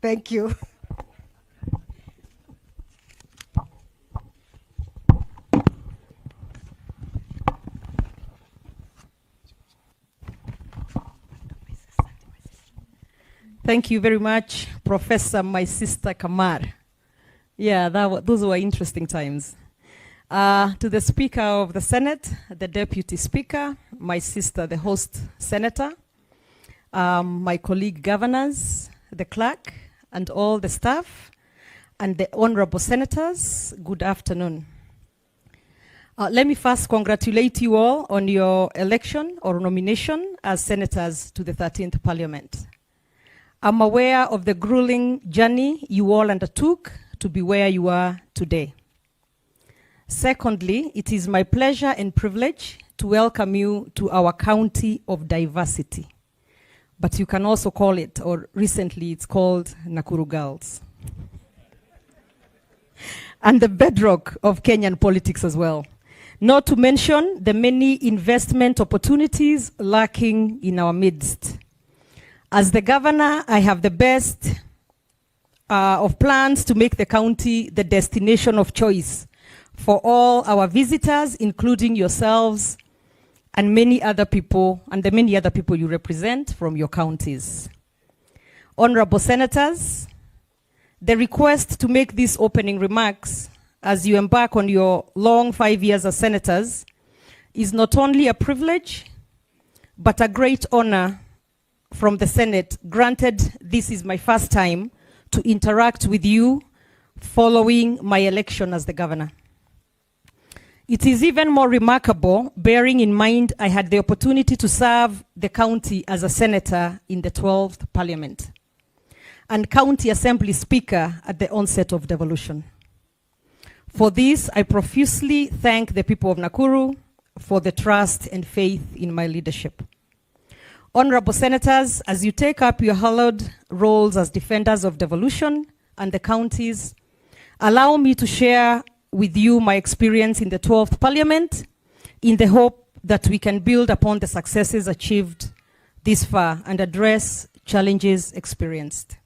Thank you. Thank you very much, Professor, my sister Kamar. Yeah, those were interesting times. To the Speaker of the Senate, the Deputy Speaker, my sister, the host Senator, my colleague governors, the clerk, and all the staff, and the honorable senators, good afternoon. Let me first congratulate you all on your election or nomination as senators to the 13th Parliament. I'm aware of the grueling journey you all undertook to be where you are today. Secondly, it is my pleasure and privilege to welcome you to our county of diversity. But you can also call it, or recently it's called Nakuru Girls. And the bedrock of Kenyan politics as well. Not to mention the many investment opportunities lurking in our midst. As the governor, I have the best of plans to make the county the destination of choice for all our visitors, including yourselves and many other people, and the many other people you represent from your counties. Honorable senators, the request to make these opening remarks as you embark on your long 5 years as senators is not only a privilege, but a great honor from the Senate, granted this is my first time to interact with you following my election as the governor. It is even more remarkable, bearing in mind I had the opportunity to serve the county as a senator in the 12th Parliament and County Assembly Speaker at the onset of devolution. For this, I profusely thank the people of Nakuru for the trust and faith in my leadership. Honorable senators, as you take up your hallowed roles as defenders of devolution and the counties, allow me to share with you my experience in the 12th Parliament in the hope that we can build upon the successes achieved this far and address challenges experienced.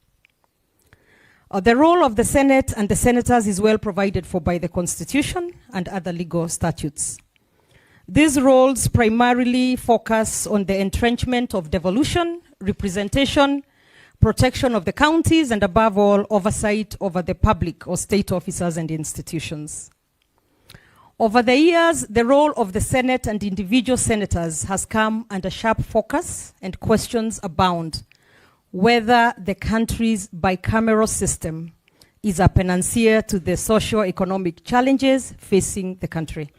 The role of the Senate and the senators is well provided for by the Constitution and other legal statutes. These roles primarily focus on the entrenchment of devolution, representation, protection of the counties, and above all, oversight over the public or state officers and institutions. Over the years, the role of the Senate and individual senators has come under sharp focus and questions abound whether the country's bicameral system is a panacea to the socio-economic challenges facing the country.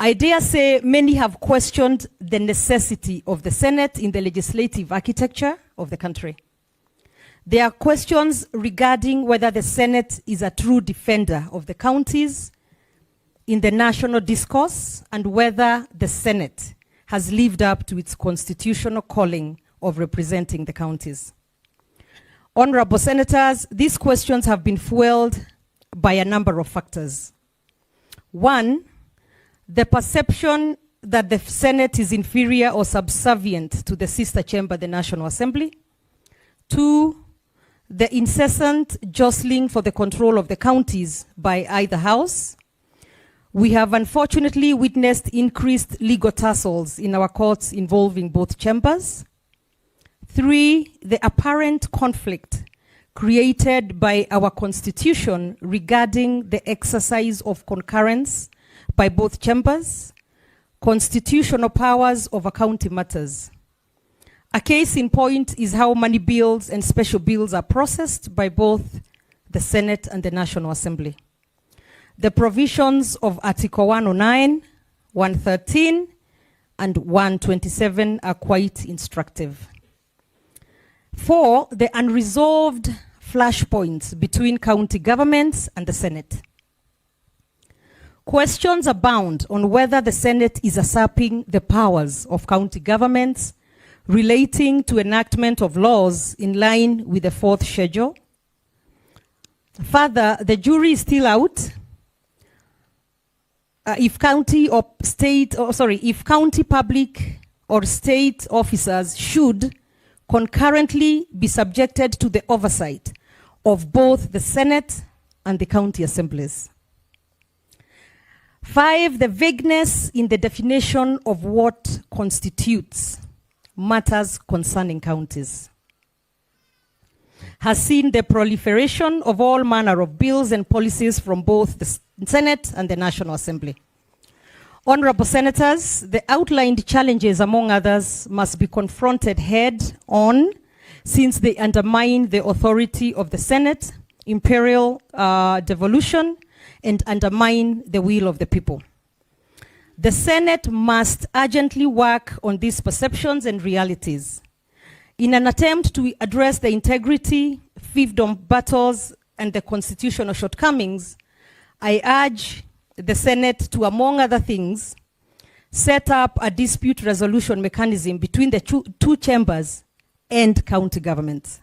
I dare say many have questioned the necessity of the Senate in the legislative architecture of the country. There are questions regarding whether the Senate is a true defender of the counties in the national discourse and whether the Senate has lived up to its constitutional calling of representing the counties. Honorable senators, these questions have been fueled by a number of factors. One, the perception that the Senate is inferior or subservient to the sister chamber, the National Assembly. Two, the incessant jostling for the control of the counties by either house. We have unfortunately witnessed increased legal tussles in our courts involving both chambers. Three, the apparent conflict created by our Constitution regarding the exercise of concurrence by both chambers, constitutional powers over county matters. A case in point is how many bills and special bills are processed by both the Senate and the National Assembly. The provisions of Article 109, 113, and 127 are quite instructive. Four, the unresolved flashpoints between county governments and the Senate. Questions abound on whether the Senate is usurping the powers of county governments relating to enactment of laws in line with the fourth schedule. Further, the jury is still out if county public or state officers should concurrently be subjected to the oversight of both the Senate and the county assemblies. 5, the vagueness in the definition of what constitutes matters concerning counties has seen the proliferation of all manner of bills and policies from both the Senate and the National Assembly. Honorable Senators, the outlined challenges, among others, must be confronted head-on since they undermine the authority of the Senate, imperial devolution, and undermine the will of the people. The Senate must urgently work on these perceptions and realities. In an attempt to address the integrity, fiefdom battles, and the constitutional shortcomings, I urge the Senate to, among other things, set up a dispute resolution mechanism between the two chambers and county governments.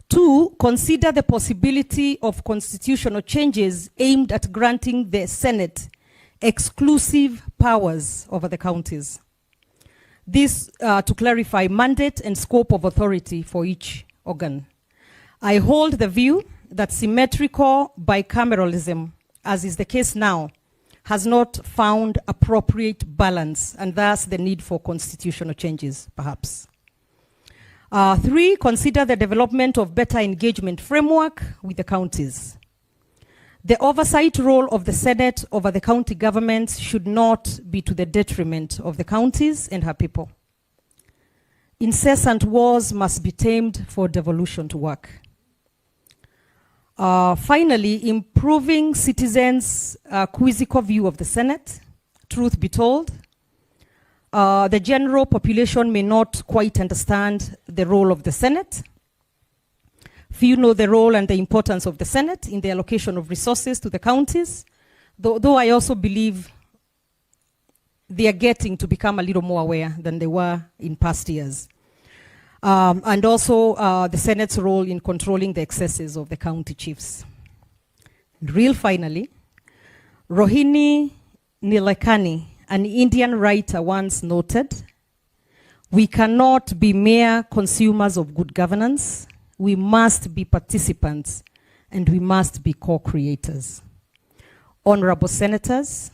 2, consider the possibility of constitutional changes aimed at granting the Senate exclusive powers over the counties. This to clarify mandate and scope of authority for each organ. I hold the view that symmetrical bicameralism, as is the case now, has not found appropriate balance, and thus the need for constitutional changes, perhaps. 3, consider the development of better engagement framework with the counties. The oversight role of the Senate over the county governments should not be to the detriment of the counties and her people. Incessant wars must be tamed for devolution to work. Finally, improving citizens' quizzical view of the Senate. Truth be told, the general population may not quite understand the role of the Senate. Few know the role and the importance of the Senate in the allocation of resources to the counties, though I also believe they are getting to become a little more aware than they were in past years. And also the Senate's role in controlling the excesses of the county chiefs. Real finally, Rohini Nilekani, an Indian writer, once noted, "We cannot be mere consumers of good governance. We must be participants, and we must be co-creators." Honorable Senators,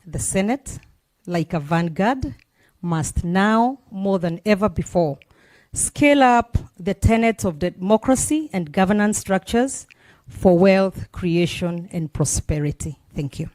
the Senate, like a vanguard, must now, more than ever before, scale up the tenets of democracy and governance structures for wealth creation and prosperity. Thank you.